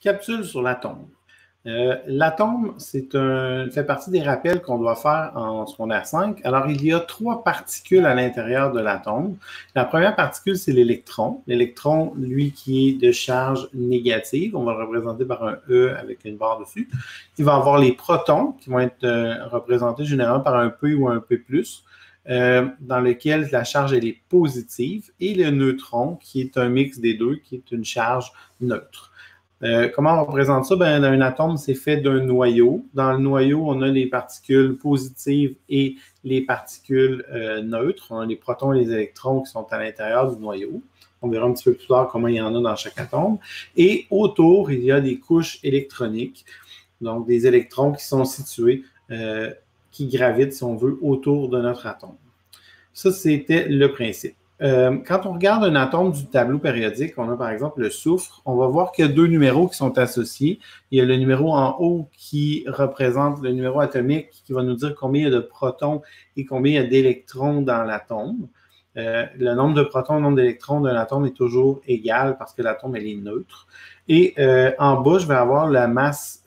Capsule sur l'atome. L'atome, fait partie des rappels qu'on doit faire en secondaire 5. Alors, il y a 3 particules à l'intérieur de l'atome. La première particule, c'est l'électron. L'électron, lui, qui est de charge négative, on va le représenter par un E avec une barre dessus. Il va avoir les protons, qui vont être représentés généralement par un P ou un P+, dans lequel la charge elle est positive, et le neutron, qui est un mix des deux, qui est une charge neutre. Comment on représente ça? Ben, un atome, c'est fait d'un noyau. Dans le noyau, on a les particules positives et les particules neutres. On a les protons et les électrons qui sont à l'intérieur du noyau. On verra un petit peu plus tard comment il y en a dans chaque atome. Et autour, il y a des couches électroniques, donc des électrons qui sont situés, qui gravitent, si on veut, autour de notre atome. Ça, c'était le principe. Quand on regarde un atome du tableau périodique, on a par exemple le soufre, on va voir qu'il y a 2 numéros qui sont associés. Il y a le numéro en haut qui représente le numéro atomique qui va nous dire combien il y a de protons et combien il y a d'électrons dans l'atome. Le nombre de protons et le nombre d'électrons d'un atome est toujours égal parce que l'atome elle est neutre. Et en bas, je vais avoir la masse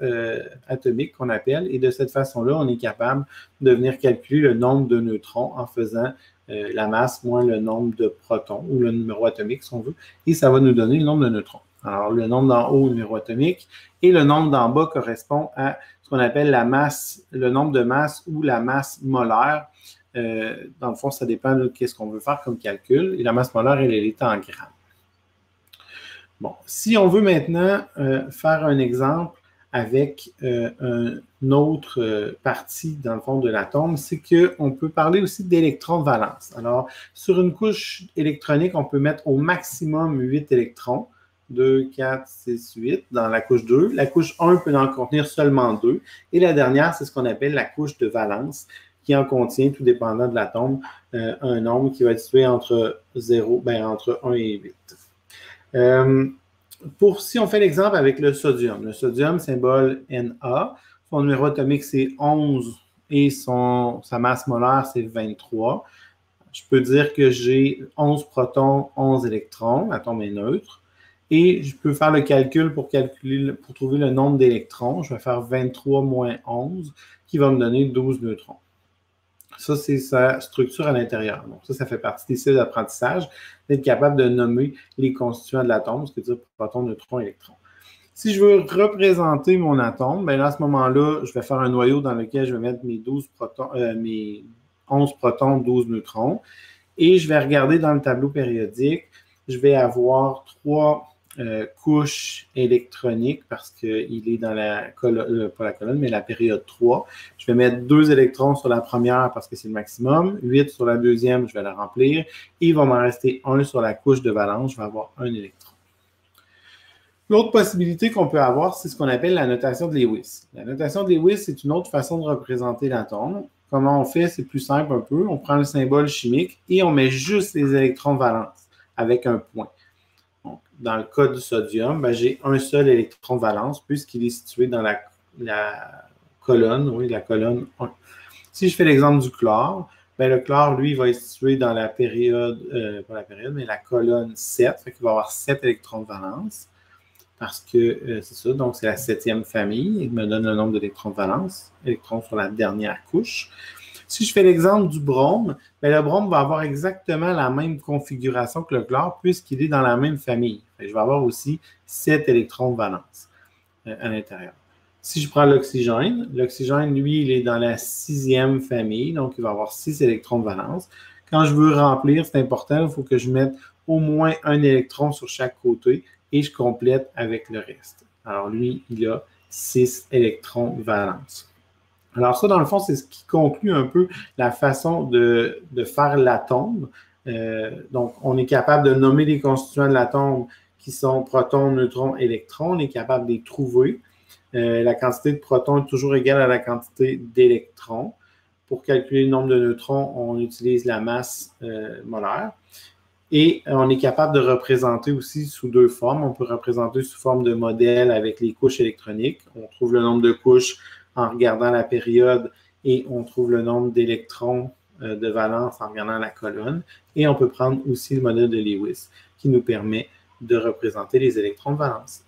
atomique qu'on appelle, et de cette façon-là, on est capable de venir calculer le nombre de neutrons en faisant la masse moins le nombre de protons, ou le numéro atomique, si on veut, et ça va nous donner le nombre de neutrons. Alors, le nombre d'en haut, le numéro atomique, et le nombre d'en bas correspond à ce qu'on appelle la masse, le nombre de masse ou la masse molaire. Dans le fond, ça dépend de ce qu'on veut faire comme calcul, et la masse molaire, elle est en grammes. Bon, si on veut maintenant faire un exemple avec une autre partie, dans le fond, de l'atome, c'est qu'on peut parler aussi d'électrons de valence. Alors, sur une couche électronique, on peut mettre au maximum 8 électrons, 2, 4, 6, 8, dans la couche 2. La couche 1 peut en contenir seulement 2. Et la dernière, c'est ce qu'on appelle la couche de valence, qui en contient, tout dépendant de l'atome, un nombre qui va être situé entre 1 et 8. Si on fait l'exemple avec le sodium, symbole Na, son numéro atomique c'est 11 et sa masse molaire c'est 23. Je peux dire que j'ai 11 protons, 11 électrons, l'atome est neutre, et je peux faire le calcul pour trouver le nombre d'électrons. Je vais faire 23 moins 11 qui va me donner 12 neutrons. Ça, c'est sa structure à l'intérieur. Donc, ça fait partie des cellules d'apprentissage, d'être capable de nommer les constituants de l'atome, ce qui veut dire proton, neutron, électron. Si je veux représenter mon atome, bien là, à ce moment-là, je vais faire un noyau dans lequel je vais mettre mes 11 protons, 12 neutrons. Et je vais regarder dans le tableau périodique, je vais avoir 3 couches électroniques parce qu'il est dans la colonne, pas la colonne, mais la période 3. Je vais mettre 2 électrons sur la première parce que c'est le maximum, 8 sur la deuxième, je vais la remplir, et il va m'en rester 1 sur la couche de valence, je vais avoir 1 électron. L'autre possibilité qu'on peut avoir, c'est ce qu'on appelle la notation de Lewis. La notation de Lewis, c'est une autre façon de représenter l'atome. Comment on fait? C'est plus simple un peu. On prend le symbole chimique et on met juste les électrons de valence avec un point. Donc, dans le cas du sodium, ben, j'ai un seul électron de valence puisqu'il est situé dans la colonne, la colonne 1. Si je fais l'exemple du chlore, ben, le chlore, lui, va être situé dans la période, pas la période, mais la colonne 7, fait qu'il va avoir 7 électrons de valence. Parce que c'est ça, donc c'est la 7e famille. Il me donne le nombre d'électrons de valence, électrons sur la dernière couche. Si je fais l'exemple du brome, bien, le brome va avoir exactement la même configuration que le chlore puisqu'il est dans la même famille. Je vais avoir aussi 7 électrons de valence à l'intérieur. Si je prends l'oxygène, lui, il est dans la 6e famille, donc il va avoir 6 électrons de valence. Quand je veux remplir, c'est important, il faut que je mette au moins un électron sur chaque côté et je complète avec le reste. Alors lui, il a 6 électrons de valence. Alors ça, dans le fond, c'est ce qui conclut un peu la façon de faire l'atome. Donc, on est capable de nommer les constituants de l'atome qui sont protons, neutrons, électrons. On est capable de les trouver. La quantité de protons est toujours égale à la quantité d'électrons. Pour calculer le nombre de neutrons, on utilise la masse molaire. Et on est capable de représenter aussi sous 2 formes. On peut représenter sous forme de modèle avec les couches électroniques. On trouve le nombre de couches en regardant la période et on trouve le nombre d'électrons de valence en regardant la colonne. Et on peut prendre aussi le modèle de Lewis qui nous permet de représenter les électrons de valence.